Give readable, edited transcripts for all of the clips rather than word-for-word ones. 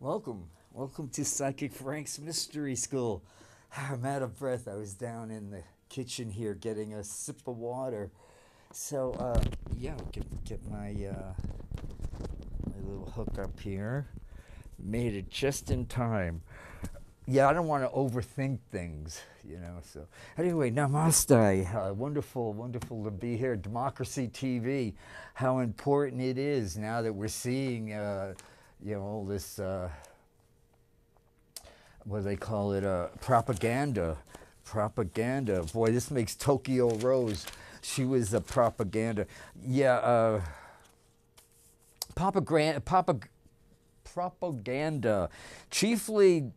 Welcome to Psychic Frank's Mystery School. I'm out of breath. I was down in the kitchen here getting a sip of water. So, yeah, get my little hook up here. Made it just in time. Yeah, I don't want to overthink things, So, anyway, namaste. Wonderful to be here. Democracy TV. How important it is now that we're seeing, all this. What do they call it? Propaganda. Propaganda. Boy, this makes Tokyo Rose. She was a propaganda. Yeah, propaganda. Chiefly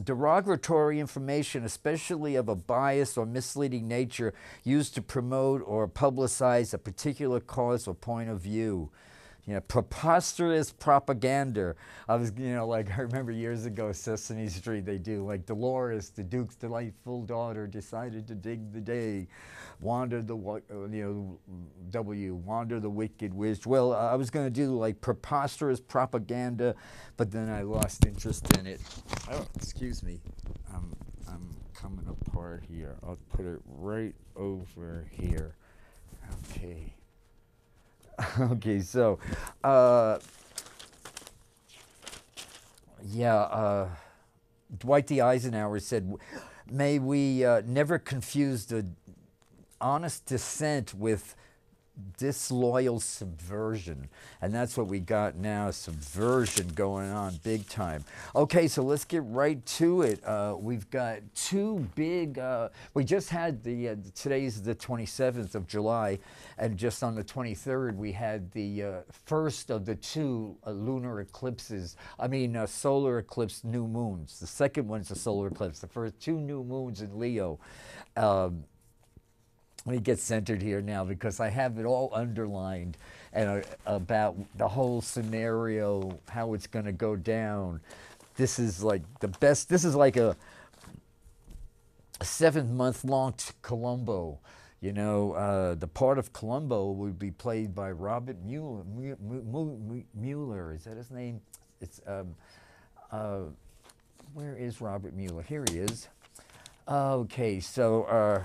derogatory information, especially of a biased or misleading nature, used to promote or publicize a particular cause or point of view. Preposterous propaganda. I remember years ago, Sesame Street, they do, like Dolores, the Duke's delightful daughter, decided to dig the day. Wander the, Wander the wicked witch. Well, I was going to do, like, preposterous propaganda, but then I lost interest in it. Oh, excuse me. I'm coming apart here. I'll put it right over here. Okay. Okay, so, Dwight D. Eisenhower said, may we never confuse the honest dissent with disloyal subversion. And that's what we got now, subversion going on big time. Okay, so let's get right to it. We've got two big, we just had today's the 27th of July, and just on the 23rd we had the first of the two lunar eclipses, solar eclipse new moons. The second one's a solar eclipse, the first two new moons in Leo. Let me get centered here now because I have it all underlined and about the whole scenario, how it's going to go down. This is like the best. This is like a 7-month long Columbo. The part of Columbo would be played by Robert Mueller. Is that his name? It's where is Robert Mueller? Here he is. Okay, so.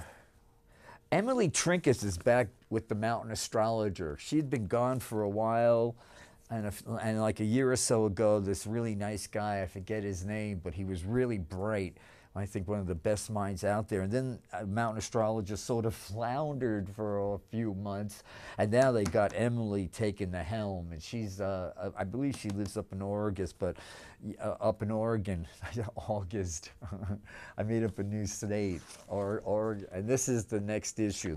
Emily Trinkus is back with the Mountain Astrologer. She'd been gone for a while, and like a year or so ago, this really nice guy, I forget his name, but he was really bright. I think one of the best minds out there. And then Mountain Astrologer sort of floundered for a few months, and now they got Emily taking the helm, and she's, I believe she lives up in Oregon, but up in Oregon, August. I made up a new state, and this is the next issue.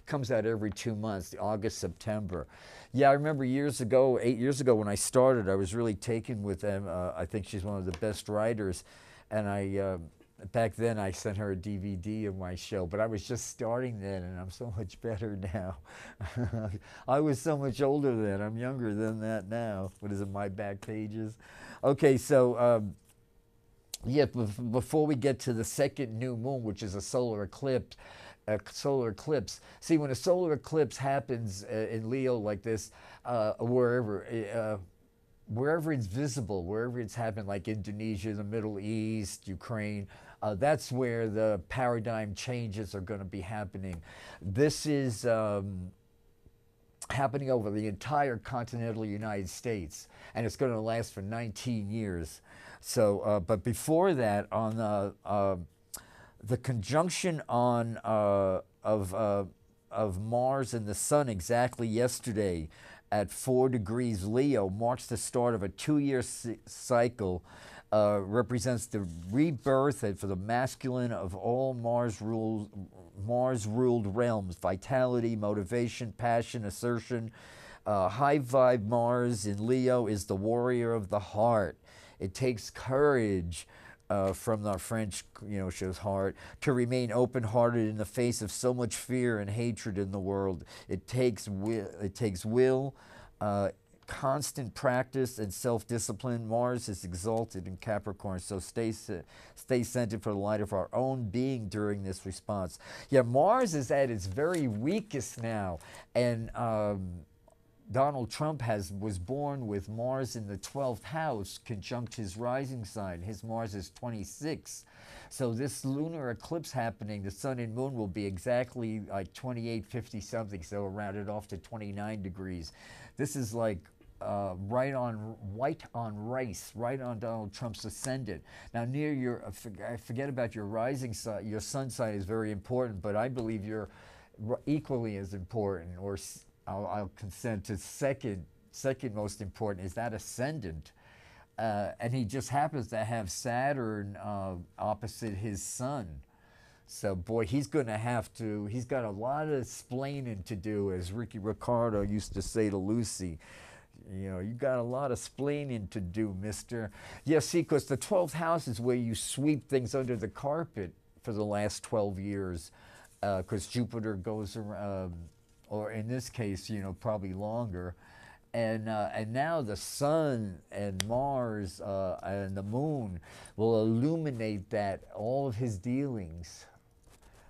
Comes out every 2 months, August, September. Yeah, I remember 8 years ago, when I started, I was really taken with them. I think she's one of the best writers, and back then I sent her a DVD of my show, but I was just starting then, and I'm so much better now. I was so much older then. I'm younger than that now. What is it, my back pages? Okay, so before we get to the second new moon, which is a solar eclipse. See, when a solar eclipse happens in Leo like this, wherever it's visible, wherever it's happened, like Indonesia, the Middle East, Ukraine, that's where the paradigm changes are going to be happening. This is happening over the entire continental United States, and it's going to last for 19 years. So, but before that, on the conjunction of Mars and the Sun exactly yesterday at 4 degrees Leo marks the start of a 2-year cycle, represents the rebirth for the masculine of all Mars-ruled realms: vitality, motivation, passion, assertion. High vibe Mars in Leo is the warrior of the heart. It takes courage, from the French, shows heart, to remain open-hearted in the face of so much fear and hatred in the world. It takes will, constant practice, and self-discipline. Mars is exalted in Capricorn, so stay centered for the light of our own being during this response. Yeah, Mars is at its very weakest now, and Donald Trump was born with Mars in the 12th house, conjunct his rising sign. His Mars is 26. So this lunar eclipse happening, the sun and moon will be exactly like 28, 50 something, so around it off to 29 degrees. This is like right on white on rice, right on Donald Trump's ascendant. Now near your, I forget about your rising sign, your sun sign is very important, but I believe you're equally as important, or I'll consent to second most important is that ascendant. And he just happens to have Saturn opposite his sun. So boy, he's got a lot of splaining to do, as Ricky Ricardo used to say to Lucy. You know, you got a lot of splaining to do, mister. Yeah, see, because the 12th house is where you sweep things under the carpet for the last 12 years, because Jupiter goes around, or in this case, you know, probably longer. And now the sun and Mars and the moon will illuminate that, all of his dealings.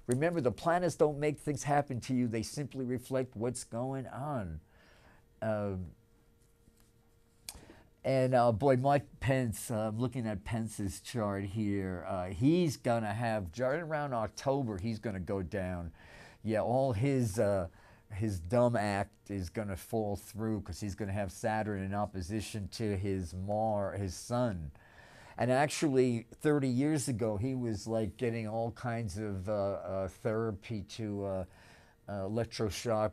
Remember, the planets don't make things happen to you. They simply reflect what's going on. Boy, Mike Pence, looking at Pence's chart here, he's going to have, right around October, he's going to go down. Yeah, all his dumb act is going to fall through, because he's going to have Saturn in opposition to his sun. And actually, 30 years ago, he was like getting all kinds of therapy to electroshock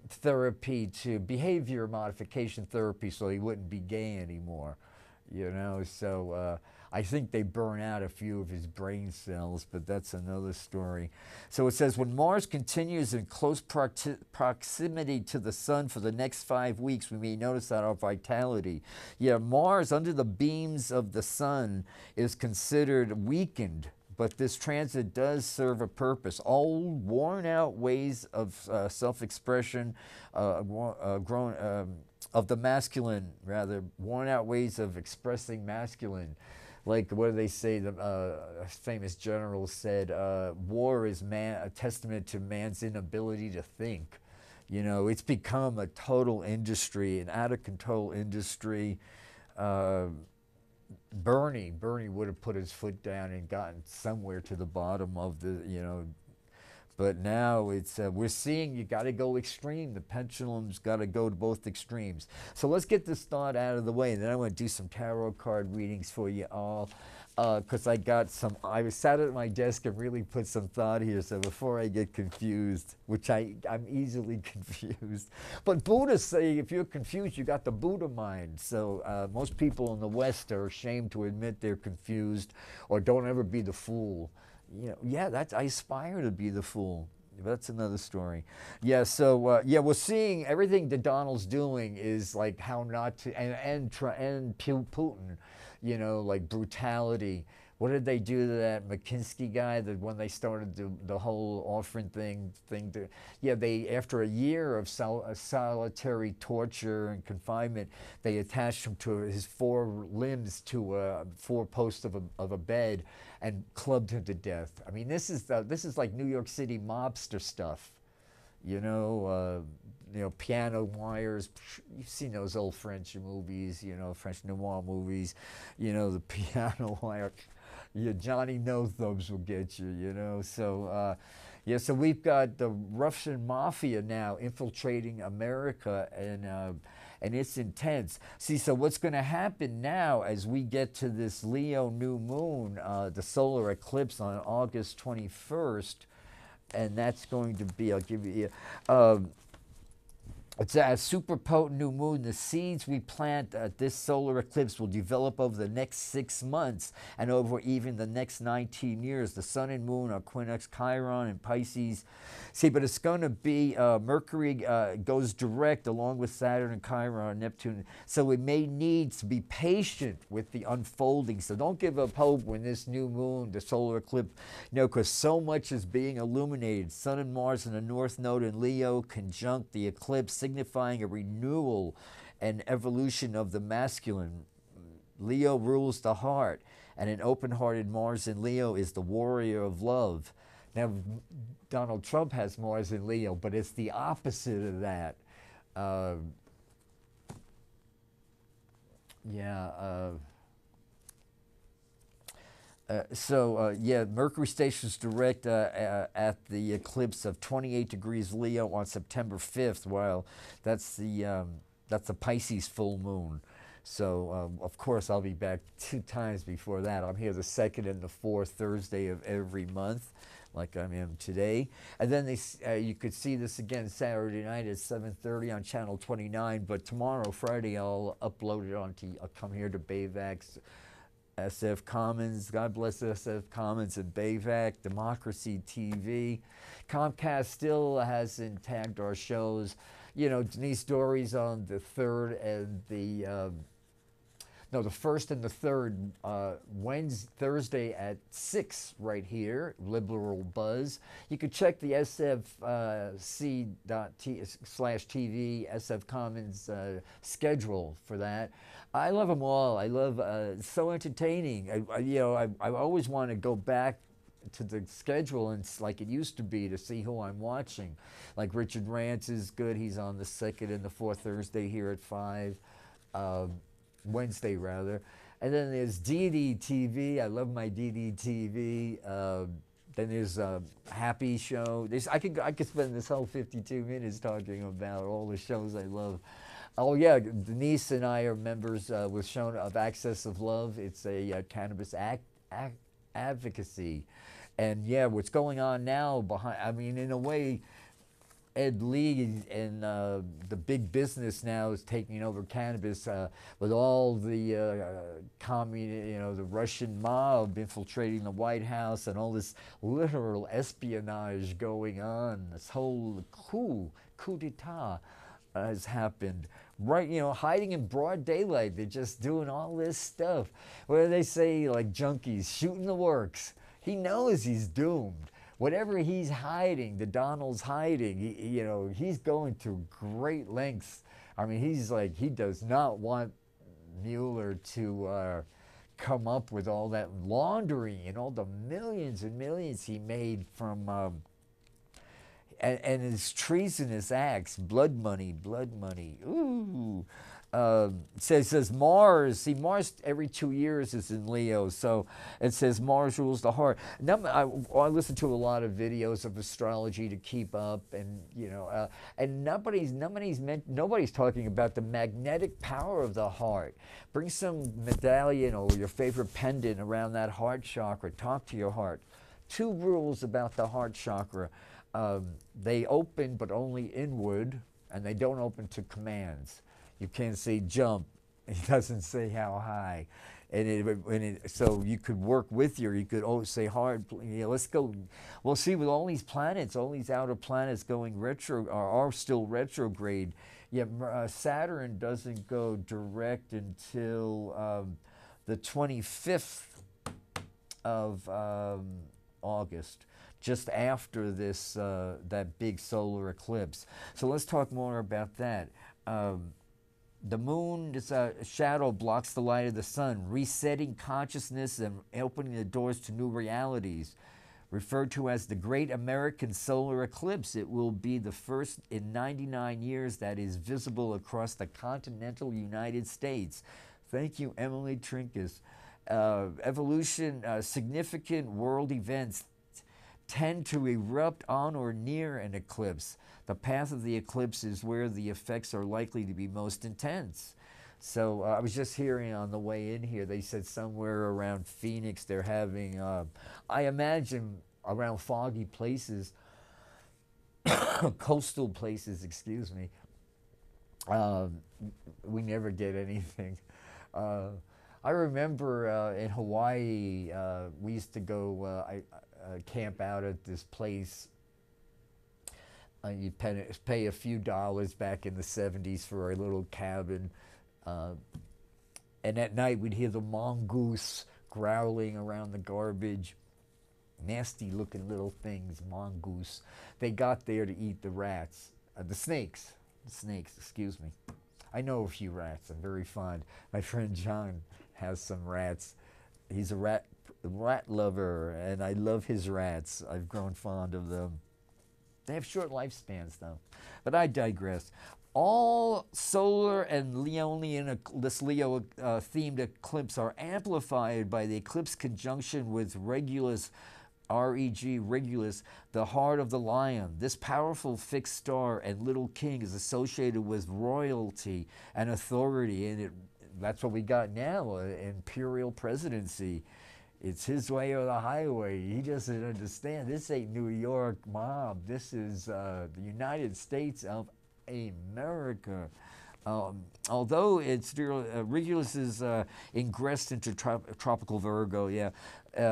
therapy, to behavior modification therapy, so he wouldn't be gay anymore. You know, so I think they burn out a few of his brain cells, but that's another story. So it says, when Mars continues in close proximity to the sun for the next 5 weeks, we may notice that our vitality. Yeah, Mars under the beams of the sun is considered weakened, but this transit does serve a purpose. Old, worn out ways of self-expression, of the masculine, rather, worn out ways of expressing masculine. Like, what do they say? The famous general said, war is a testament to man's inability to think. You know, it's become a total industry, an out-of-control industry. Bernie would have put his foot down and gotten somewhere to the bottom of the, you know, but now it's, we're seeing you got to go extreme. The pendulum's got to go to both extremes. So let's get this thought out of the way, and then I want to do some tarot card readings for you all, because I sat at my desk and really put some thought here, so before I get confused, which I'm easily confused. But Buddhists say if you're confused, you got the Buddha mind. So most people in the West are ashamed to admit they're confused, or don't ever be the fool. You know, yeah, I aspire to be the fool. That's another story. Yeah, so yeah, we're seeing everything that Donald's doing is like how not to, and Putin, you know, like brutality. What did they do to that McKinsey guy that when they started the whole offering thing yeah, they, after a year of solitary torture and confinement, they attached him to his 4 limbs to 4 posts of a bed and clubbed him to death. I mean, this is like New York City mobster stuff, you know, piano wires. You've seen those old French movies, you know, French noir movies, you know, the piano wire. Yeah, Johnny No Thumbs will get you, you know. So, yeah, so we've got the Russian mafia now infiltrating America, and it's intense. See, so what's going to happen now as we get to this Leo new moon, the solar eclipse on August 21st, and that's going to be, I'll give you, it's a super potent new moon. The seeds we plant at this solar eclipse will develop over the next 6 months and over even the next 19 years. The sun and moon are Quinix, Chiron, and Pisces. See, but it's going to be, Mercury goes direct along with Saturn and Chiron and Neptune. So we may need to be patient with the unfolding. So don't give up hope when this new moon, the solar eclipse, you know, because so much is being illuminated. Sun and Mars in the North Node in Leo conjunct the eclipse, signifying a renewal and evolution of the masculine. Leo rules the heart, and an open-hearted Mars in Leo is the warrior of love. Now, Donald Trump has Mars in Leo, but it's the opposite of that. Uh, yeah. Yeah, Mercury stations direct at the eclipse of 28 degrees Leo on September 5th. While that's the Pisces full moon. So of course I'll be back 2 times before that. I'm here the second and the fourth Thursday of every month, like I am today. And then you could see this again Saturday night at 7:30 on Channel 29. But tomorrow, Friday, I'll upload it onto. I'll come here to Bayvax. SF Commons, God bless SF Commons and Bayvac, Democracy TV. Comcast still hasn't tagged our shows. You know, Denise Dory's on the third and the first and the third Thursday at 6 right here, Liberal Buzz. You can check the sfc.t/TV, SF Commons schedule for that. I love them all. I love it's so entertaining. I always want to go back to the schedule and like it used to be to see who I'm watching. Like Richard Rance is good. He's on the second and the fourth Thursday here at 5. Wednesday rather. And then there's DD TV. I love my DD TV. Then there's a Happy Show. I could spend this whole 52 minutes talking about all the shows I love. Oh yeah, Denise and I are members with Shown of Access of Love. It's a cannabis advocacy. And yeah, what's going on now behind, I mean, in a way, Ed Lee and the big business now is taking over cannabis with all the the Russian mob infiltrating the White House and all this literal espionage going on. This whole coup d'etat has happened. Right, hiding in broad daylight. They're just doing all this stuff. What do they say, like junkies, shooting the works. He knows he's doomed. Whatever he's hiding, the Donald's hiding, he's going to great lengths. I mean, he does not want Mueller to come up with all that laundering and all the millions and millions he made from, and his treasonous acts, blood money. Ooh. It says Mars. See, Mars every 2 years is in Leo, so it says Mars rules the heart. I listen to a lot of videos of astrology to keep up, and and nobody's talking about the magnetic power of the heart. Bring some medallion or your favorite pendant around that heart chakra. Talk to your heart. 2 rules about the heart chakra: they open, but only inward, and they don't open to commands. You can't say jump. It doesn't say how high. So you could work with you could say hard, let's go. Well, see, with all these planets, all these outer planets going retro, are still retrograde. Saturn doesn't go direct until the 25th of August, just after this that big solar eclipse. So let's talk more about that. The moon is a shadow, blocks the light of the sun, resetting consciousness and opening the doors to new realities. Referred to as the Great American Solar Eclipse, it will be the first in 99 years that is visible across the continental United States. Thank you, Emily Trinkus. Evolution, significant world events tend to erupt on or near an eclipse. The path of the eclipse is where the effects are likely to be most intense. So I was just hearing on the way in here, they said somewhere around Phoenix they're having, I imagine around foggy places, coastal places, excuse me, we never get anything. I remember in Hawaii, we used to go camp out at this place. You'd pay a few dollars back in the 70s for a little cabin. And at night we'd hear the mongoose growling around the garbage. Nasty looking little things, mongoose. They got there to eat the rats. The snakes, excuse me. I know a few rats. I'm very fond. My friend John has some rats. He's a rat rat lover, and I love his rats. I've grown fond of them. They have short lifespans, though. But I digress. All solar and Leonian, this Leo-themed eclipse are amplified by the eclipse conjunction with Regulus, REG, Regulus, the heart of the lion. This powerful fixed star and little king is associated with royalty and authority, and that's what we got now, an imperial presidency. It's his way or the highway. He doesn't understand. This ain't New York mob. This is the United States of America. Although it's Regulus is ingressed into tropical Virgo,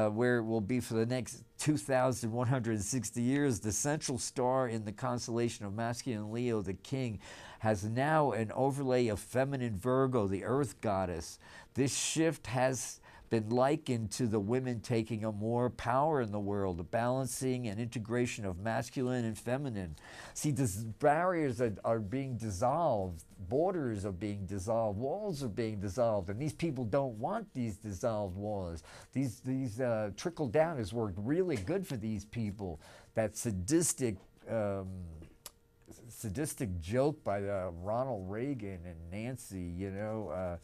where it will be for the next 2,160 years. The central star in the constellation of masculine Leo, the king, has now an overlay of feminine Virgo, the earth goddess. This shift has been likened to the women taking on more power in the world, the balancing and integration of masculine and feminine. See, these barriers are being dissolved, borders are being dissolved, walls are being dissolved, and these people don't want these dissolved walls. These trickle down has worked really good for these people. That sadistic joke by Ronald Reagan and Nancy, you know,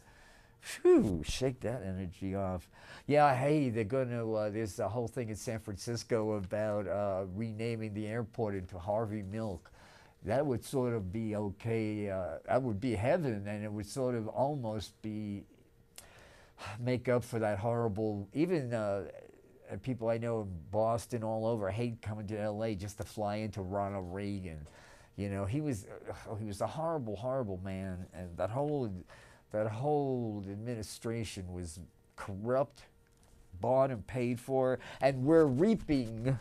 phew, shake that energy off. Yeah, hey, they're going to, there's a whole thing in San Francisco about renaming the airport into Harvey Milk. That would sort of be okay. That would be heaven, and it would sort of almost make up for that horrible, even people I know in Boston, all over, hate coming to LA just to fly into Ronald Reagan. You know, he was a horrible, horrible man, and that whole administration was corrupt, bought and paid for, and we're reaping.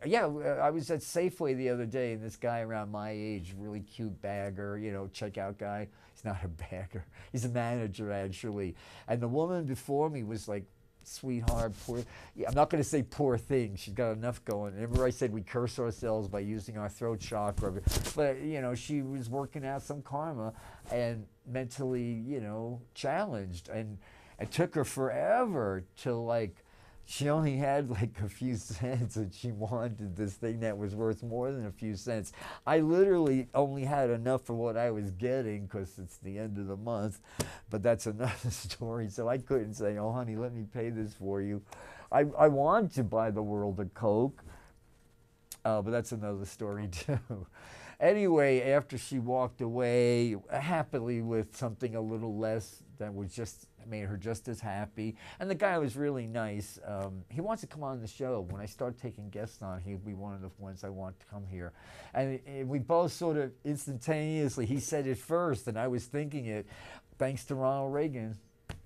Yeah, I was at Safeway the other day, and this guy around my age, really cute bagger, you know, checkout guy. He's not a bagger. He's a manager, actually. And the woman before me was like, sweetheart, poor. Yeah, I'm not going to say poor thing. She's got enough going. Remember I said we curse ourselves by using our throat chakra. But, you know, she was working out some karma and mentally, you know, challenged. And it took her forever to, like, she only had like a few cents, and she wanted this thing that was worth more than a few cents. I literally only had enough for what I was getting because it's the end of the month, but that's another story. So I couldn't say, oh honey, let me pay this for you. I wanted to buy the world a Coke, but that's another story too. Anyway, after she walked away happily with something a little less that was just made her just as happy, and the guy was really nice. He wants to come on the show. When I start taking guests on, he'll be one of the ones I want to come here. And we both sort of instantaneously, he said it first, and I was thinking it, thanks to Ronald Reagan.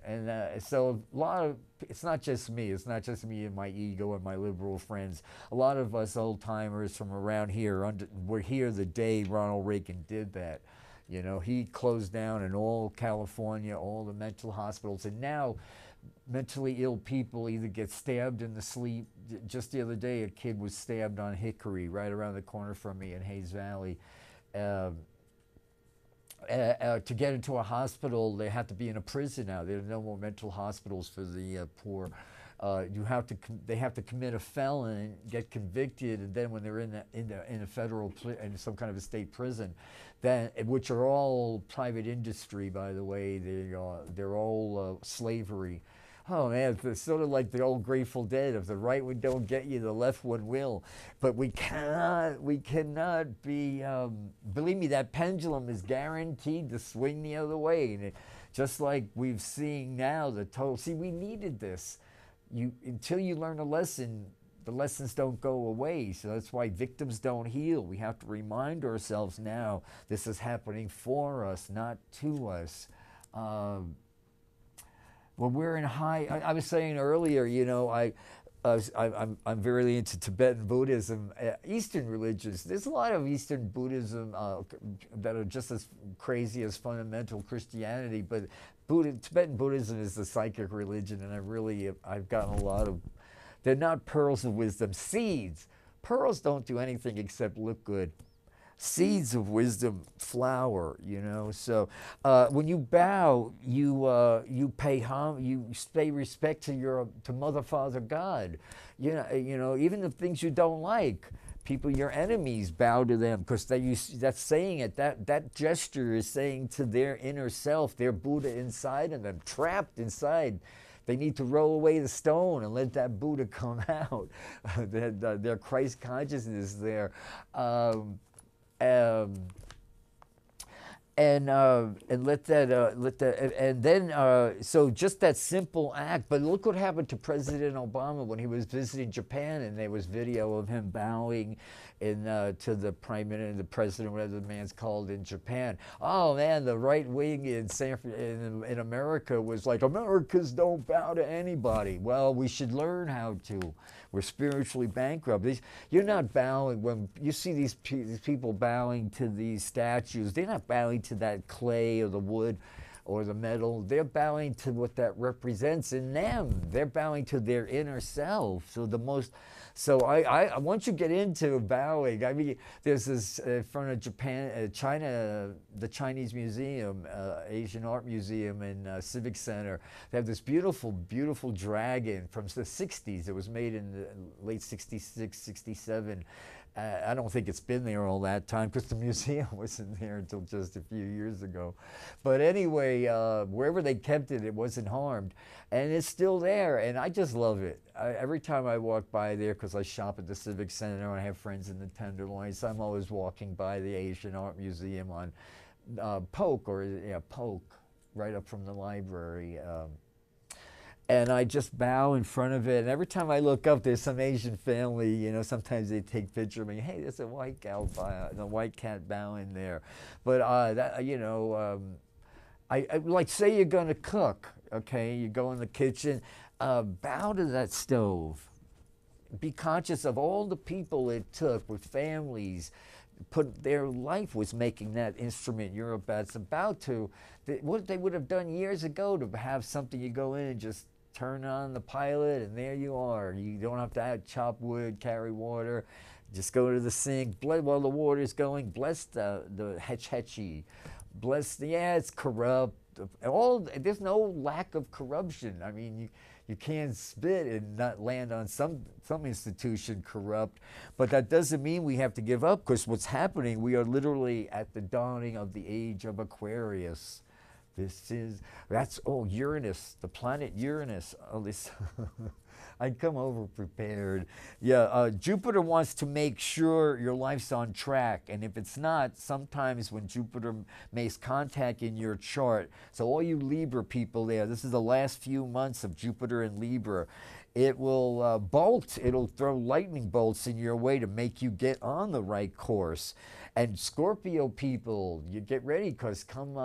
And so a lot of, it's not just me and my ego and my liberal friends. A lot of us old timers from around here were here the day Ronald Reagan did that. You know, he closed down in all California, all the mental hospitals, and now mentally ill people either get stabbed in the sleep. Just the other day, a kid was stabbed on Hickory, right around the corner from me in Hayes Valley. To get into a hospital, they have to be in a prison now. There are no more mental hospitals for the poor. They have to commit a felon, get convicted, and then when they're in a federal in some kind of a state prison, then which are all private industry, by the way. They're all slavery. Oh man, it's sort of like the old Grateful Dead. If the right one don't get you, the left one will. But we cannot be, believe me, that pendulum is guaranteed to swing the other way. And just like we've seen now, see, we needed this. Until you learn a lesson, the lessons don't go away. So that's why victims don't heal. We have to remind ourselves now, this is happening for us, not to us. When we're in I was saying earlier, you know, I'm very into Tibetan Buddhism, Eastern religions. There's a lot of Eastern Buddhism that are just as crazy as fundamental Christianity, but Tibetan Buddhism is the psychic religion, and I've gotten a lot of, they're not pearls of wisdom, seeds. Pearls don't do anything except look good. seeds of wisdom flower, you know. So when you bow, you pay you pay respect to your to Mother, Father, God. You know, even the things you don't like, people, your enemies, bow to them, because that's saying it. That gesture is saying to their inner self, their Buddha inside of them, trapped inside. They need to roll away the stone and let that Buddha come out. Their Christ consciousness there. Um, and and then so just that simple act. But look what happened to President Obama when he was visiting Japan, and there was video of him bowing to the prime minister, the president, whatever the man's called in Japan. Oh man, the right wing in America was like, Americans don't bow to anybody. Well, we should learn how to. We're spiritually bankrupt. You're not bowing when you see these people bowing to these statues. They're not bowing to that clay or the wood or the metal. They're bowing to what that represents in them. They're bowing to their inner self. So I once you get into bowing, I mean, there's this in front of Japan, China, the Chinese Museum, Asian Art Museum in Civic Center. They have this beautiful, beautiful dragon from the 60s. It was made in the late 66, 67. I don't think it's been there all that time because the museum wasn't there until just a few years ago. But anyway, wherever they kept it, it wasn't harmed. And it's still there, and I just love it. Every time I walk by there, because I shop at the Civic Center and I have friends in the Tenderloins, I'm always walking by the Asian Art Museum on Polk, right up from the library. And I just bow in front of it. And every time I look up, there's some Asian family, you know, sometimes they take a picture of me. Hey, there's a white gal, the white cat bowing there. But, I like, say you're going to cook, okay? You go in the kitchen, bow to that stove. Be conscious of all the people it took with families. Their life was making that instrument you're about to. What they would have done years ago to have something you go in and just turn on the pilot, and there you are. You don't have to chop wood, carry water. Just go to the sink. While the water's going, bless the hetchy. Bless it's corrupt. There's no lack of corruption. I mean, you can't spit and not land on some institution corrupt, but that doesn't mean we have to give up, because what's happening, we are literally at the dawning of the age of Aquarius. Uranus, the planet Uranus. Oh, this, I'd come over prepared. Yeah, Jupiter wants to make sure your life's on track, and if it's not, sometimes when Jupiter makes contact in your chart, so all you Libra people there, this is the last few months of Jupiter in Libra, it will it'll throw lightning bolts in your way to make you get on the right course. And Scorpio people, you get ready, because come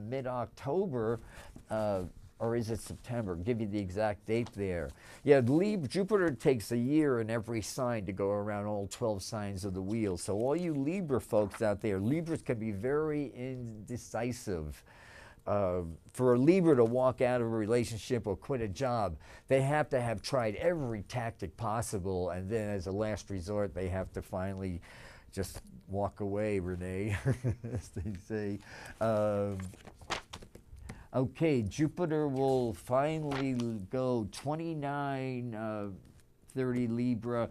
mid-October, or is it September? I'll give you the exact date there. Yeah, Jupiter takes a year in every sign to go around all 12 signs of the wheel. So all you Libra folks out there, Libras can be very indecisive. For a Libra to walk out of a relationship or quit a job, they have to have tried every tactic possible, and then as a last resort, they have to finally just walk away, Renee, as they say. Okay, Jupiter will finally go 29:30 Libra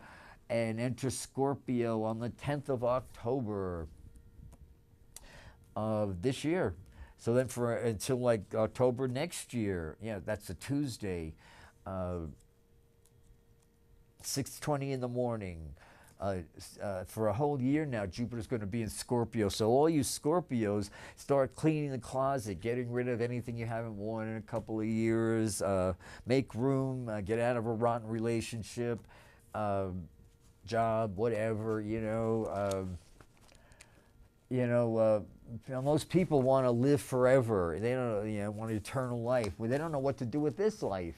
and enter Scorpio on the 10th of October of this year. So then until like October next year, yeah, that's a Tuesday, 6:20 in the morning. For a whole year now, Jupiter's going to be in Scorpio. So all you Scorpios, start cleaning the closet, getting rid of anything you haven't worn in a couple of years, make room, get out of a rotten relationship, job, whatever, most people want to live forever. They don't, want eternal life. Well, they don't know what to do with this life.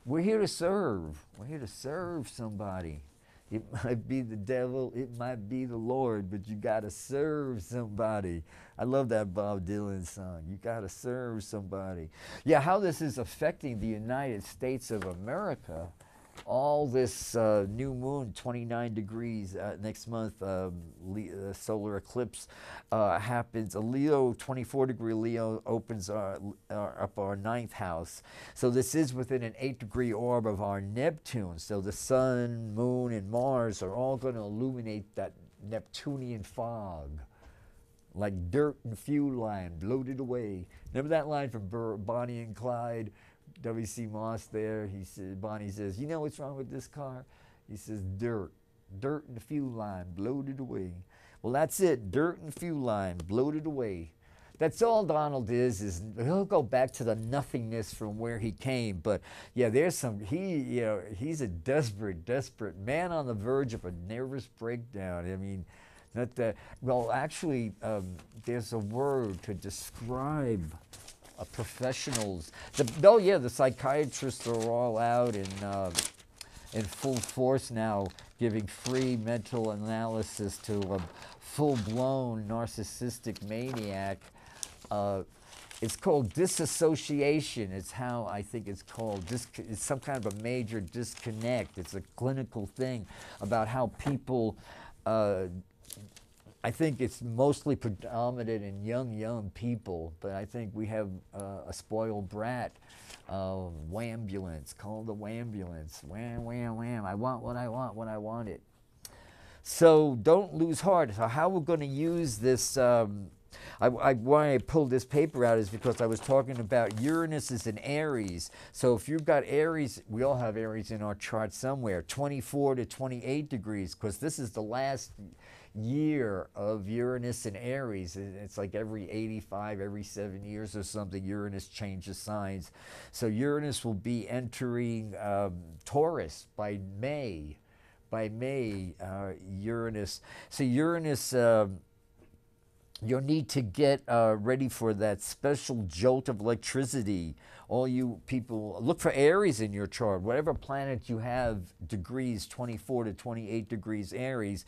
We're here to serve. We're here to serve somebody. It might be the devil, it might be the Lord, but you got to serve somebody. I love that Bob Dylan song. You got to serve somebody. Yeah, how this is affecting the United States of America all this new moon, 29 degrees next month, solar eclipse happens. A Leo, 24-degree Leo opens up our ninth house. So this is within an 8-degree orb of our Neptune. So the sun, moon, and Mars are all going to illuminate that Neptunian fog. Like dirt and fuel line, bloated away. Remember that line from Bonnie and Clyde? W.C. Moss there, he said, Bonnie says, you know what's wrong with this car? He says, dirt. Dirt and the fuel line, bloated away. Well, that's it, dirt and fuel line, bloated away. That's all Donald is he'll go back to the nothingness from where he came. But yeah, there's some, he's a desperate man on the verge of a nervous breakdown. I mean, not that, well, actually, there's a word to describe professionals. The psychiatrists are all out in full force now, giving free mental analysis to a full-blown narcissistic maniac. It's called disassociation. It's how I think it's called. It's some kind of a major disconnect. It's a clinical thing about how people I think it's mostly predominant in young people, but I think we have a spoiled brat, whambulance, called the whambulance. Wham, wham, wham. I want what I want when I want it. So don't lose heart. So how we're going to use this, why I pulled this paper out is because I was talking about Uranus is in Aries. So if you've got Aries, we all have Aries in our chart somewhere, 24 to 28 degrees, because this is the last year of Uranus in Aries. It's like every 7 years or something, Uranus changes signs. So Uranus will be entering Taurus by May. Uranus. So Uranus, you'll need to get ready for that special jolt of electricity. All you people, look for Aries in your chart. Whatever planet you have, degrees 24 to 28 degrees Aries,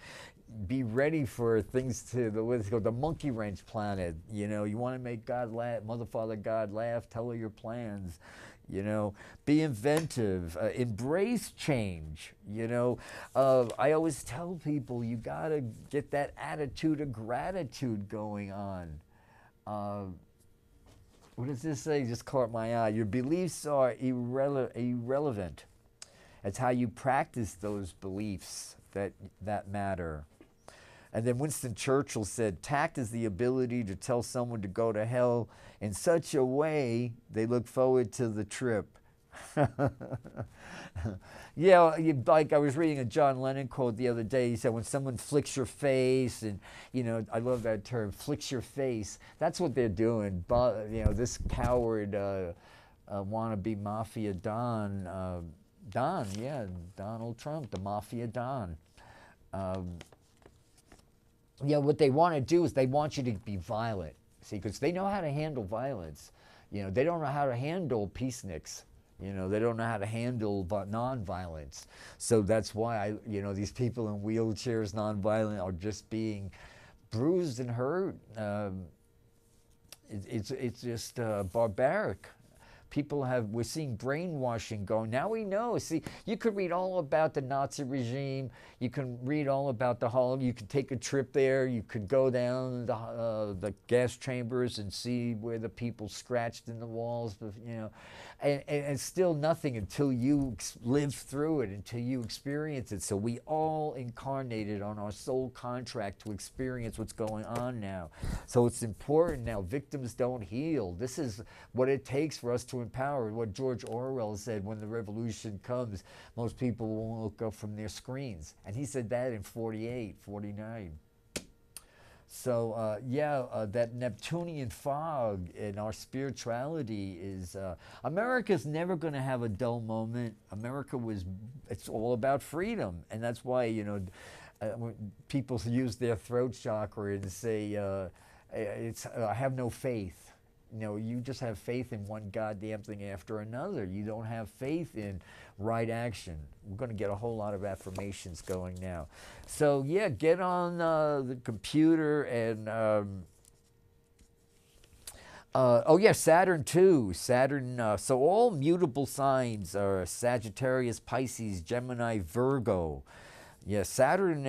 be ready for things to what's called the monkey wrench planet. You know, you want to make God laugh, Mother, Father, God laugh, tell her your plans. You know, be inventive, embrace change. You know, I always tell people you got to get that attitude of gratitude going on. What does this say? Just caught my eye. Your beliefs are irrelevant. It's how you practice those beliefs that matter. And then Winston Churchill said, tact is the ability to tell someone to go to hell in such a way they look forward to the trip. Yeah, like I was reading a John Lennon quote the other day. He said, when someone flicks your face, and, you know, I love that term, flicks your face, that's what they're doing. But, you know, this coward wannabe mafia Don, Donald Trump, the mafia Don. Yeah, what they want to do is they want you to be violent. See, because they know how to handle violence. You know, they don't know how to handle peaceniks. You know, they don't know how to handle non-violence. So that's why these people in wheelchairs, non-violent, are just being bruised and hurt. It's just barbaric. We're seeing brainwashing going. Now we know. See, you could read all about the Nazi regime. You can read all about the Holocaust. You could take a trip there. You could go down the gas chambers and see where the people scratched in the walls. You know, and still nothing until you live through it, until you experience it. So we all incarnated on our soul contract to experience what's going on now. So it's important now. Victims don't heal. This is what it takes for us to empower. What George Orwell said, when the revolution comes, most people won't look up from their screens. And he said that in 48, 49. So that Neptunian fog in our spirituality is, America's never going to have a dull moment. It's all about freedom. And that's why, when people use their throat chakra and say, I have no faith. You just have faith in one goddamn thing after another. You don't have faith in right action. We're going to get a whole lot of affirmations going now. So yeah, get on the computer and Oh yeah, Saturn too. Saturn. So all mutable signs are Sagittarius, Pisces, Gemini, Virgo. Yeah, Saturn.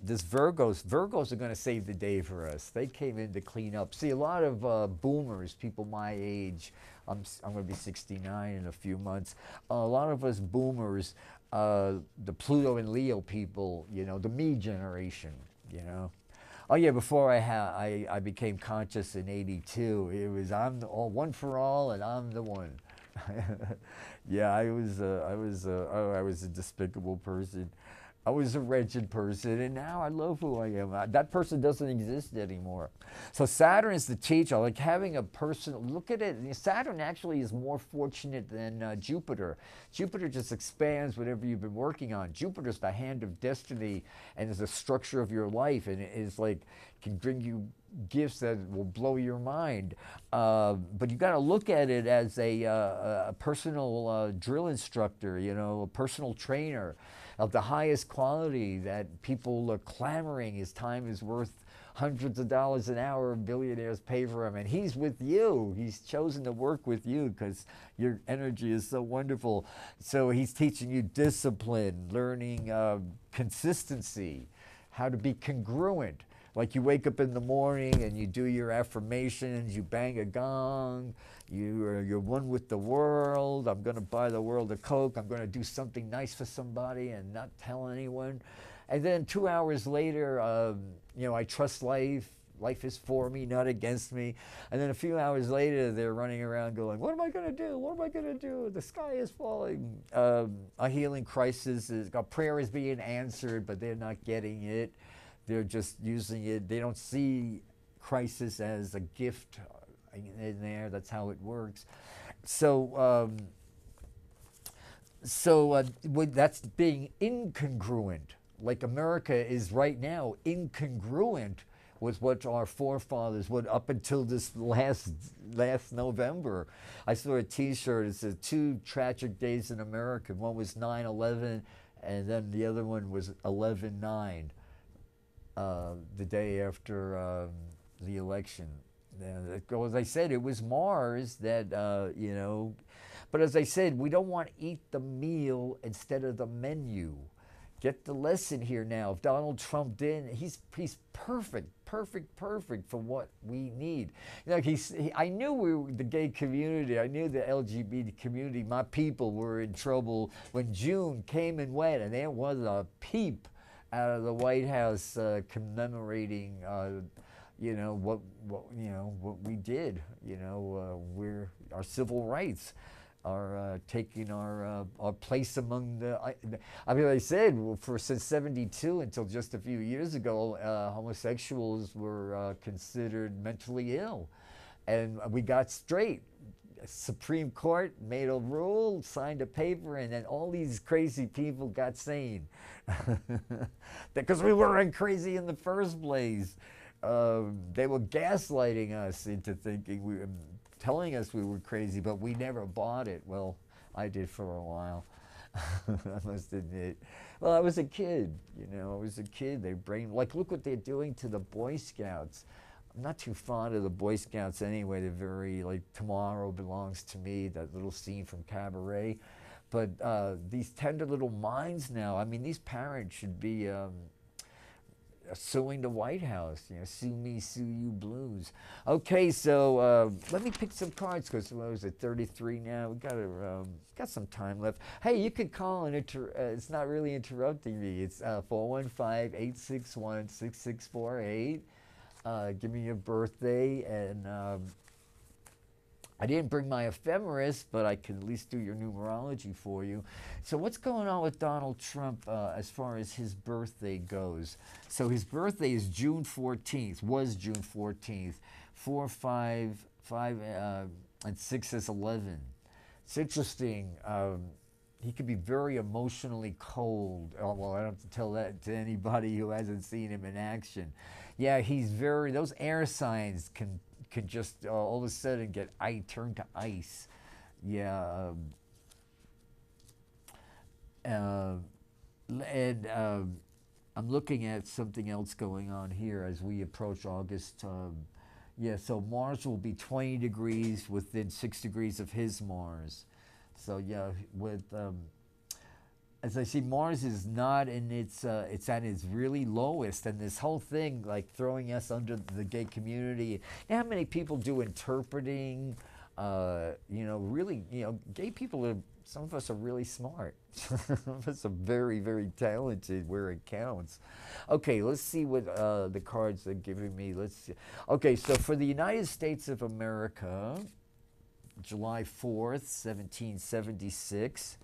This Virgos are going to save the day for us. They came in to clean up. See, a lot of boomers, people my age. I'm going to be 69 in a few months. A lot of us boomers, the Pluto and Leo people. You know, the me generation. You know. Oh yeah, before I became conscious in '82, it was I'm the all one for all and I'm the one. Yeah, I was a despicable person. I was a wretched person, and now I love who I am. That person doesn't exist anymore. So Saturn is the teacher, like having a person. Look at it. Saturn actually is more fortunate than Jupiter. Jupiter just expands whatever you've been working on. Jupiter's the hand of destiny and is the structure of your life, and it is like can bring you gifts that will blow your mind. But you got to look at it as a personal drill instructor, you know, a personal trainer of the highest quality that people are clamoring his time is worth hundreds of dollars an hour, billionaires pay for him, and he's with you. He's chosen to work with you because your energy is so wonderful. So he's teaching you discipline, learning consistency, how to be congruent. Like you wake up in the morning and you do your affirmations, you bang a gong, you're one with the world. I'm going to buy the world a Coke. I'm going to do something nice for somebody and not tell anyone. And then 2 hours later, you know, I trust life. Life is for me, not against me. And then a few hours later, they're running around going, what am I going to do? What am I going to do? The sky is falling. A healing crisis, a prayer is being answered, but they're not getting it. They're just using it. They don't see crisis as a gift in there. That's how it works. So, that's being incongruent. Like America is right now incongruent with what our forefathers would up until this last November. I saw a T-shirt. It said 2 tragic days in America. One was 9/11, and then the other one was 11/9. The day after the election. As I said, it was Mars that, you know, but as I said, we don't want to eat the meal instead of the menu. Get the lesson here now. If Donald Trump didn't, he's perfect for what we need. You know, I knew the gay community, I knew the LGBT community, my people were in trouble when June came and went, and there was a peep out of the White House commemorating, you know, what we did. You know, our civil rights are taking our place among the. I mean, I said since '72 until just a few years ago, homosexuals were considered mentally ill, and we got straight. Supreme Court made a rule, signed a paper, and then all these crazy people got sane. Because we weren't crazy in the first place. They were gaslighting us into thinking telling us we were crazy, but we never bought it. Well, I did for a while. I must admit. Well, I was a kid, you know, I was a kid. Look what they're doing to the Boy Scouts. I'm not too fond of the Boy Scouts anyway. They're very, like, Tomorrow Belongs to Me, that little scene from Cabaret. But these tender little minds now, I mean, these parents should be suing the White House, you know, sue me, sue you blues. Okay, so let me pick some cards because what was it, 33 now? We got some time left. Hey, you could call and it's not really interrupting me. It's 415-861-6648. Give me your birthday, and I didn't bring my ephemeris, but I can at least do your numerology for you. So what's going on with Donald Trump as far as his birthday goes? So his birthday is June 14th, was June 14th. 4, 5, 5, and 6 is 11. It's interesting. He could be very emotionally cold. Oh, well, I don't have to tell that to anybody who hasn't seen him in action. Yeah, those air signs can just all of a sudden turn to ice. Yeah. And I'm looking at something else going on here as we approach August Yeah, so Mars will be 20 degrees within 6 degrees of his Mars. So yeah, with as I see, Mars is not in it's at its really lowest, and this whole thing like throwing us under the gay community. And how many people do interpreting? Really, gay people are. Some of us are really smart. Some of us are very, very talented where it counts. Okay, let's see what the cards are giving me. Let's see. Okay, so for the United States of America, July 4th, 1776.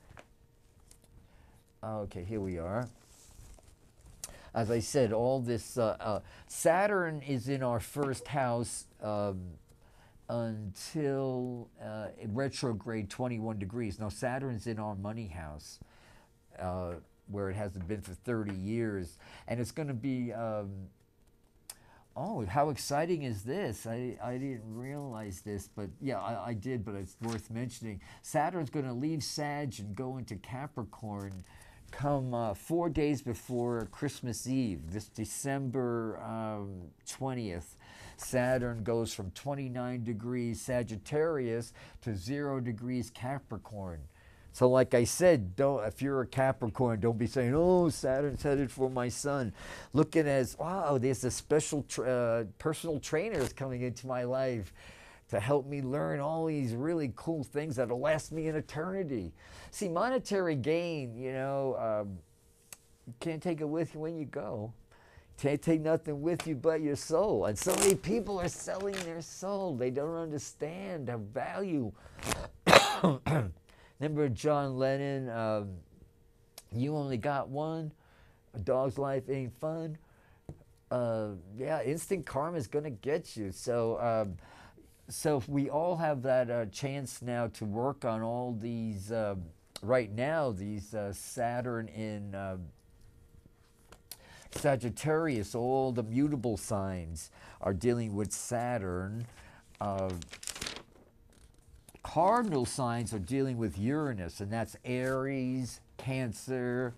Okay, here we are. As I said, all this Saturn is in our first house until retrograde 21 degrees. Now Saturn's in our money house, where it hasn't been for 30 years, and it's going to be. Oh, how exciting is this? I didn't realize this, but yeah, I did, but it's worth mentioning. Saturn's going to leave Sag and go into Capricorn come 4 days before Christmas Eve, this December 20th. Saturn goes from 29 degrees Sagittarius to 0 degrees Capricorn. So like I said, if you're a Capricorn, don't be saying, oh, Saturn's headed for my son. Looking as, wow, there's a special personal trainers coming into my life to help me learn all these really cool things that'll last me an eternity. See, monetary gain, you can't take it with you when you go. Can't take nothing with you but your soul. And so many people are selling their soul. They don't understand the value. Remember John Lennon, you only got one, a dog's life ain't fun. Yeah, instant karma is going to get you. So we all have that chance now to work on all these, right now, these Saturn in Sagittarius, all the mutable signs are dealing with Saturn. Cardinal signs are dealing with Uranus, and that's Aries, Cancer.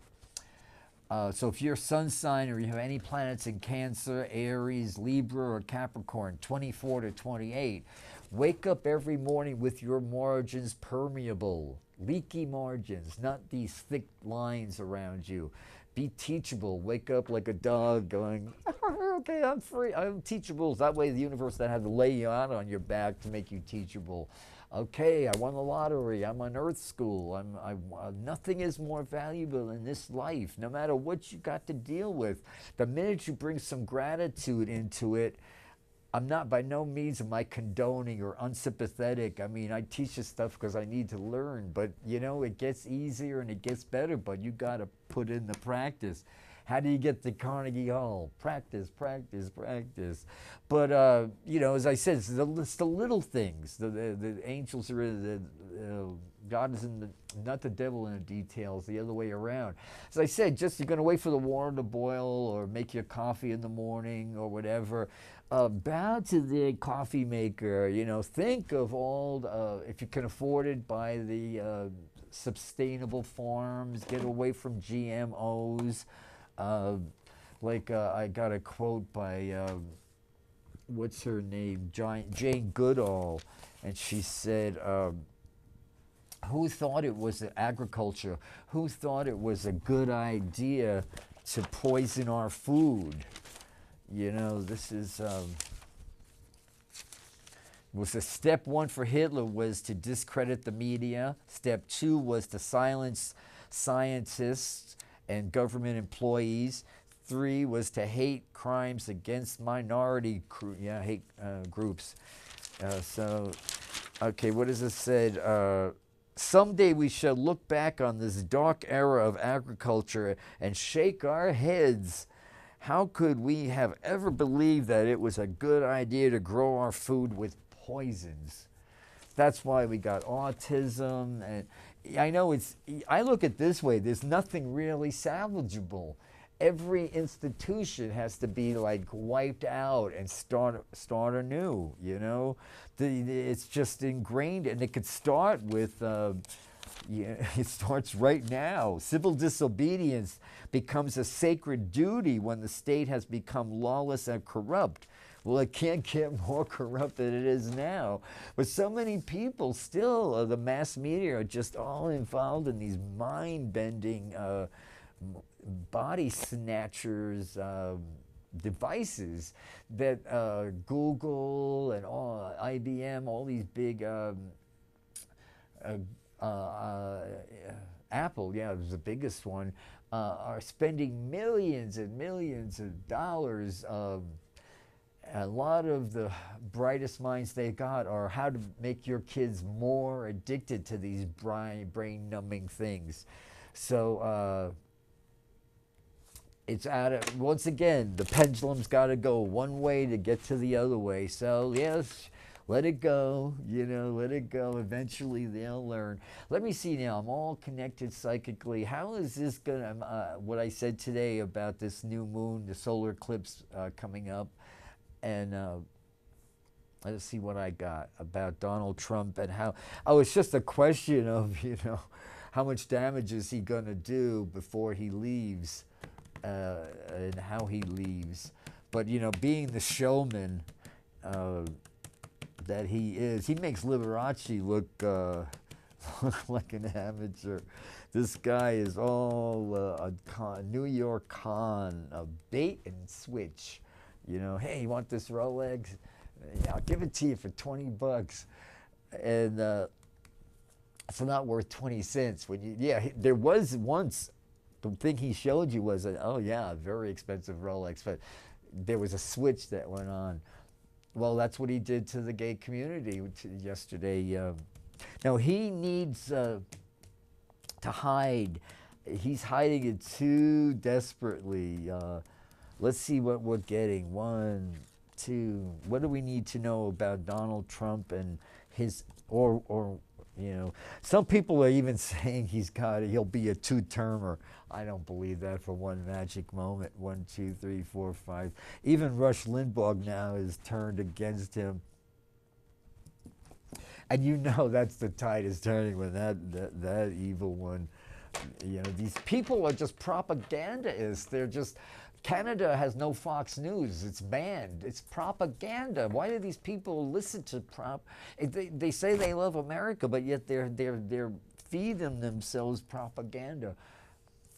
So if you're sun sign or you have any planets in Cancer, Aries, Libra, or Capricorn, 24 to 28, wake up every morning with your margins permeable. Leaky margins, not these thick lines around you. Be teachable. Wake up like a dog going, okay, I'm free. I'm teachable. That way the universe doesn't have to lay you out on your back to make you teachable. Okay, I won the lottery. I'm on Earth School. Nothing is more valuable in this life, no matter what you got to deal with. The minute you bring some gratitude into it, I'm not, by no means am I condoning or unsympathetic. I mean, I teach this stuff because I need to learn, but it gets easier and it gets better, but you got to put in the practice. How do you get to Carnegie Hall? Practice, practice, practice. But, as I said, it's the little things. The angels are, God is not the devil in the details, the other way around. As I said, you're going to wait for the water to boil or make your coffee in the morning or whatever. Bow to the coffee maker, think of all, if you can afford it, buy the sustainable farms, get away from GMOs. I got a quote by, what's her name, Jane Goodall, and she said, who thought it was agriculture? Who thought it was a good idea to poison our food? This is, was the step one for Hitler was to discredit the media. Step two was to silence scientists and government employees. 3 was to hate crimes against minority groups. Okay, what is it said? Someday we shall look back on this dark era of agriculture and shake our heads. How could we have ever believed that it was a good idea to grow our food with poisons? That's why we got autism. And I look at it this way, there's nothing really salvageable. Every institution has to be wiped out and start anew, It's just ingrained, and it could start with, it starts right now. Civil disobedience becomes a sacred duty when the state has become lawless and corrupt. Well, it can't get more corrupt than it is now. But so many people still, the mass media are just all involved in these mind-bending, body snatchers, devices that Google and all, IBM, all these big, uh, uh, Apple, yeah, it was the biggest one, are spending millions and millions of dollars. A lot of the brightest minds they got are how to make your kids more addicted to these brain-numbing things. So it's out of, once again, the pendulum's got to go one way to get to the other way. So yes, let it go, you know, let it go. Eventually they'll learn. Let me see now, I'm all connected psychically. How is this gonna, what I said today about this new moon, the solar eclipse coming up, and let's see what I got about Donald Trump and how, oh, it's just a question of, you know, how much damage is he gonna do before he leaves, and how he leaves. But, you know, being the showman, that he is. He makes Liberace look, look like an amateur. This guy is all a New York con, a bait and switch. You know, hey, you want this Rolex? Yeah, I'll give it to you for 20 bucks. And it's not worth 20 cents. When you, yeah, there was once, the thing he showed you was, oh yeah, a very expensive Rolex, but there was a switch that went on. Well, that's what he did to the gay community yesterday. Now, he needs to hide. He's hiding it too desperately. Let's see what we're getting. 1, 2. What do we need to know about Donald Trump and his, or you know, some people are even saying he'll be a two-termer. I don't believe that for one magic moment. 1, 2, 3, 4, 5. Even Rush Limbaugh now is turned against him. And you know that's the tide is turning when that evil one, you know, these people are just propagandists. They're just, Canada has no Fox News. It's banned. It's propaganda. Why do these people listen to they say they love America, but yet they're feeding themselves propaganda.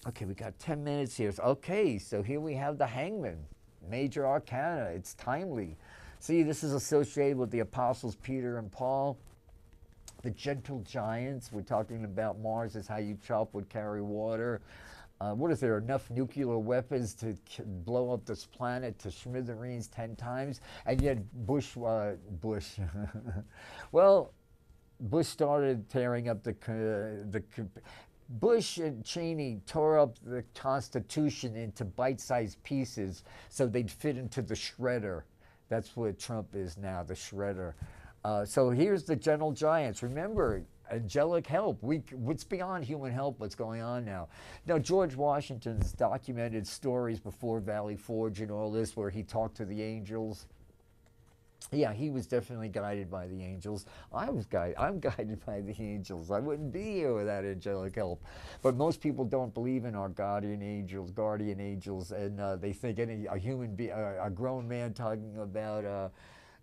Okay, we got 10 minutes here. Okay, so here we have the Hangman, Major Arcana. It's timely. See, this is associated with the apostles Peter and Paul. The gentle giants. We're talking about Mars is how you chop would carry water. What is there, enough nuclear weapons to blow up this planet to smithereens 10 times? And yet Bush, well, Bush started tearing up Bush and Cheney tore up the Constitution into bite-sized pieces so they'd fit into the shredder. That's what Trump is now, the shredder. So here's the gentle giants. Remember, angelic help. What's beyond human help? What's going on now? Now, George Washington's documented stories before Valley Forge and all this, where he talked to the angels. Yeah, he was definitely guided by the angels. I'm guided by the angels. I wouldn't be here without angelic help. But most people don't believe in our guardian angels, and they think a grown man talking about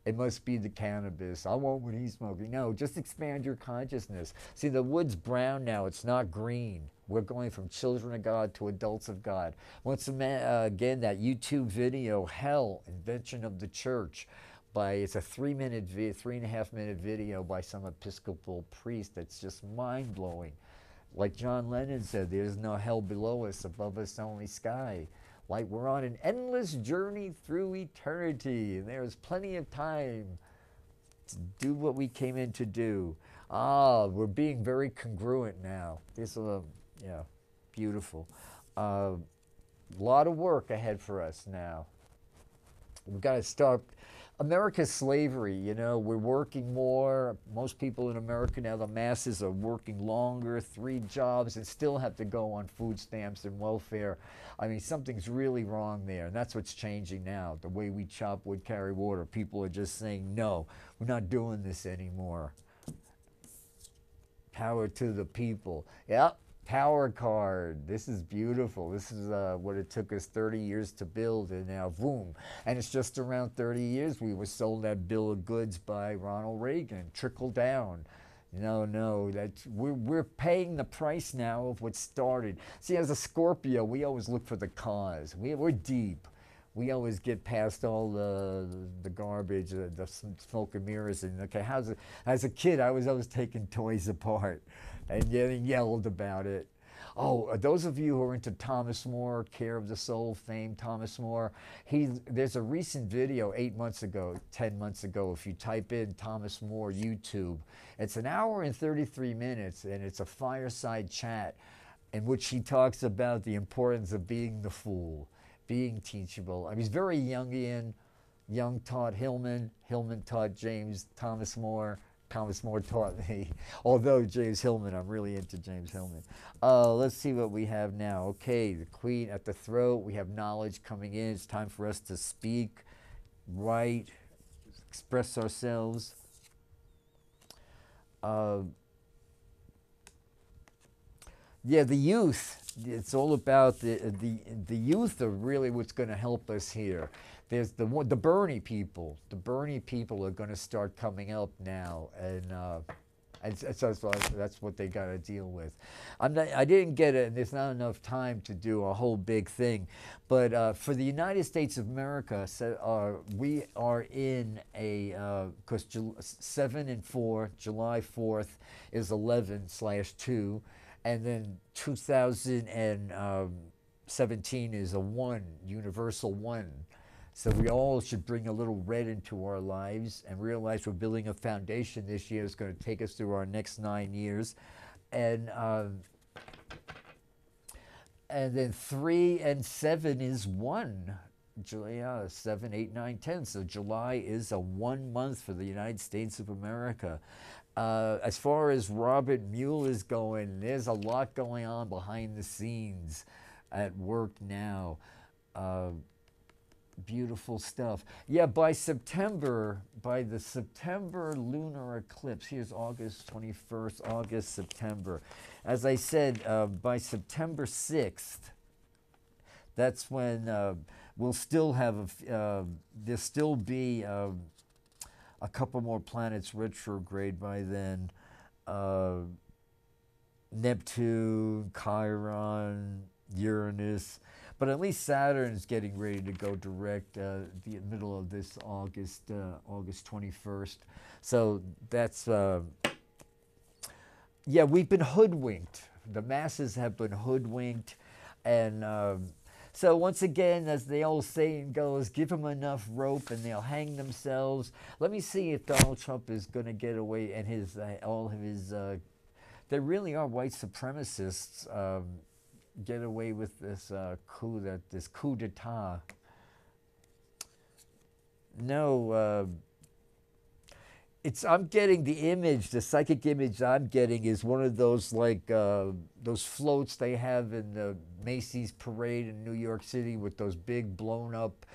it must be the cannabis. I want what he's smoking. No, just expand your consciousness. See, the wood's brown now. It's not green. We're going from children of God to adults of God. Once again, that YouTube video, Hell, Invention of the Church, it's a 3.5 minute video by some Episcopal priest that's just mind-blowing. Like John Lennon said, there's no hell below us, above us only sky. Like we're on an endless journey through eternity, and there's plenty of time to do what we came in to do. We're being very congruent now. This is, yeah, beautiful. A lot of work ahead for us now. We've got to start. America's slavery, you know, we're working more. Most people in America now, the masses are working longer, 3 jobs, and still have to go on food stamps and welfare. I mean, something's really wrong there, and that's what's changing now. The way we chop wood, carry water, people are just saying, no, we're not doing this anymore. Power to the people. Yep, Tower card. This is beautiful. This is what it took us 30 years to build, and now boom. And it's just around 30 years we were sold that bill of goods by Ronald Reagan. Trickle down. No, we're paying the price now of what started. See, as a Scorpio, we always look for the cause. We're deep. We always get past all the garbage, the smoke and mirrors, and okay, how's it? As a kid, I was always taking toys apart and getting yelled about it. Oh, those of you who are into Thomas More, Care of the Soul fame, Thomas More, there's a recent video 8 months ago, 10 months ago, if you type in Thomas More YouTube, it's an hour and 33 minutes, and it's a fireside chat in which he talks about the importance of being the fool, being teachable. I mean, he's very Jungian. Jung taught Hillman, Hillman taught James, Thomas More taught me. Although James Hillman, I'm really into James Hillman. Let's see what we have now. Okay, the Queen at the throat. We have knowledge coming in. It's time for us to speak, write, express ourselves. Yeah, the youth. It's all about the youth are really what's going to help us here. There's the Bernie people. The Bernie people are going to start coming up now, and that's what they got to deal with. I didn't get it, and there's not enough time to do a whole big thing. But for the United States of America, we are in a, because 7 and 4, July 4th is 11/2, and then 2017 is a 1, universal 1. So we all should bring a little red into our lives and realize we're building a foundation this year that's going to take us through our next 9 years. And then 3 and 7 is 1. July, 7, 8, 9, 10. So July is a 1 month for the United States of America. As far as Robert Mueller is going, there's a lot going on behind the scenes at work now. Beautiful stuff. Yeah, by the September lunar eclipse, here's August 21st, August, September. As I said, by September 6th, that's when we'll still have, there'll still be a couple more planets retrograde by then. Neptune, Chiron, Uranus. But at least Saturn's getting ready to go direct the middle of this August, August 21st. So that's, yeah, we've been hoodwinked. The masses have been hoodwinked. And so once again, as the old saying goes, give them enough rope and they'll hang themselves. Let me see if Donald Trump is going to get away and his, all of his, there really are white supremacists, get away with this this coup d'etat. No, I'm getting the image, the psychic image I'm getting is one of those like those floats they have in the Macy's parade in New York City with those big blown up.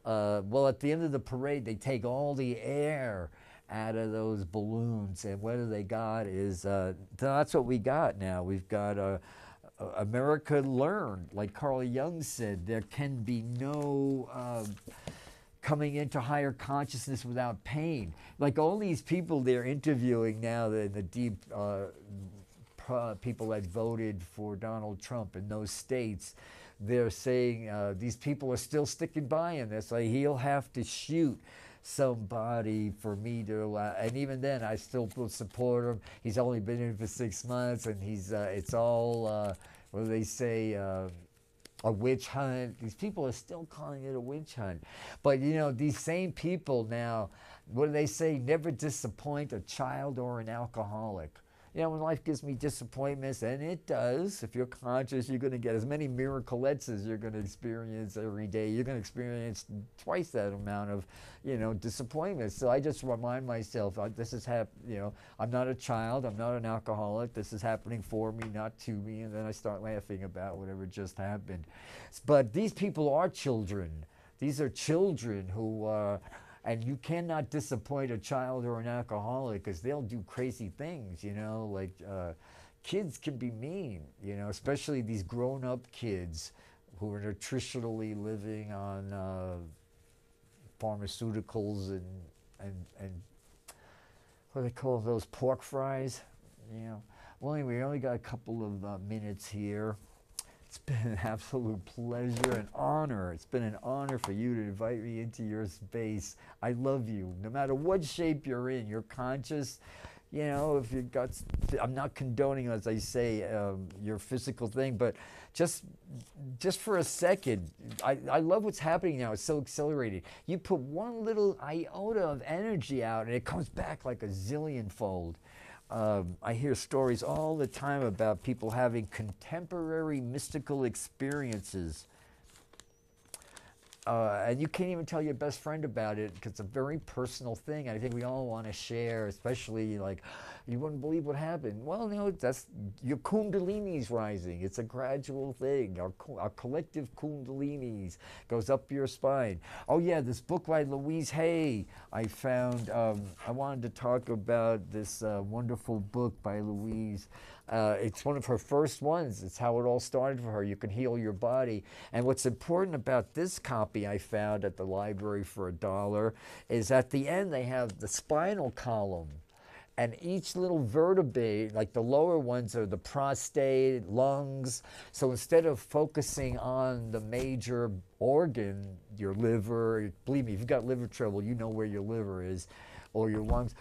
Well, at the end of the parade, they take all the air out of those balloons, and what they got is that's what we got now. We've got America learned, like Carl Jung said, there can be no coming into higher consciousness without pain. Like all these people they're interviewing now, the deep people that voted for Donald Trump in those states, they're saying these people are still sticking by him. It's like he'll have to shoot somebody for me to allow, and even then I still will support him. He's only been in for 6 months, and he's it's all what do they say, a witch hunt. These people are still calling it a witch hunt. But you know, these same people now, what do they say, never disappoint a child or an alcoholic. You know, when life gives me disappointments, and it does, if you're conscious, you're going to get as many miraclettes as you're going to experience every day. You're going to experience twice that amount of, you know, disappointment. So I just remind myself, this is you know, I'm not a child, I'm not an alcoholic, this is happening for me, not to me, and then I start laughing about whatever just happened. But these people are children. These are children who And you cannot disappoint a child or an alcoholic because they'll do crazy things, you know, like kids can be mean, you know, especially these grown-up kids who are nutritionally living on pharmaceuticals and what do they call those, pork fries, you know. Well, anyway, we only got a couple of minutes here. It's been an absolute pleasure and honor. It's been an honor for you to invite me into your space. I love you. No matter what shape you're in, you're conscious. You know, if you got, I'm not condoning, as I say, your physical thing, but just for a second, I love what's happening now. It's so accelerated. You put one little iota of energy out, and it comes back like a zillion-fold. I hear stories all the time about people having contemporary mystical experiences. And you can't even tell your best friend about it because it's a very personal thing. I think we all want to share, especially like, you wouldn't believe what happened. Well, no, that's your kundalini's rising. It's a gradual thing. Our collective kundalini's goes up your spine. Oh yeah, this book by Louise Hay I found. I wanted to talk about this wonderful book by Louise. It's one of her first ones. It's how it all started for her. You can heal your body. And what's important about this copy I found at the library for $1 is at the end they have the spinal column. And each little vertebrae, like the lower ones are the prostate, lungs. So instead of focusing on the major organ, your liver, believe me, if you've got liver trouble, you know where your liver is, or your lungs.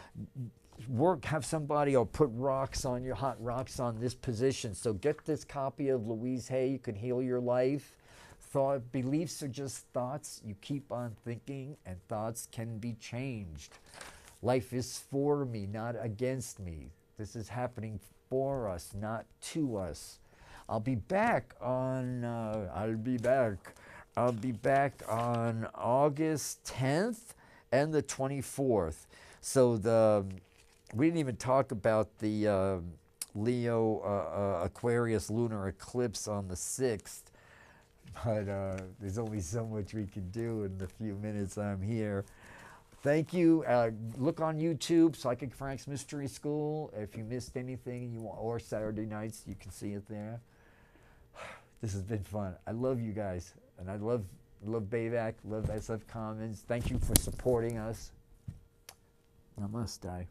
Have somebody or put rocks on your hot rocks on this position. So get this copy of Louise Hay. You can heal your life. Beliefs are just thoughts. You keep on thinking, and thoughts can be changed. Life is for me, not against me. This is happening for us, not to us. I'll be back on. I'll be back on August 10th and the 24th. So we didn't even talk about the Leo Aquarius lunar eclipse on the 6th, but there's only so much we can do in the few minutes I'm here. Thank you. Look on YouTube, Psychic Frank's Mystery School. If you missed anything you want, or Saturday nights, you can see it there. This has been fun. I love you guys, and I love Bayvac, love SF Commons. Thank you for supporting us. Namaste.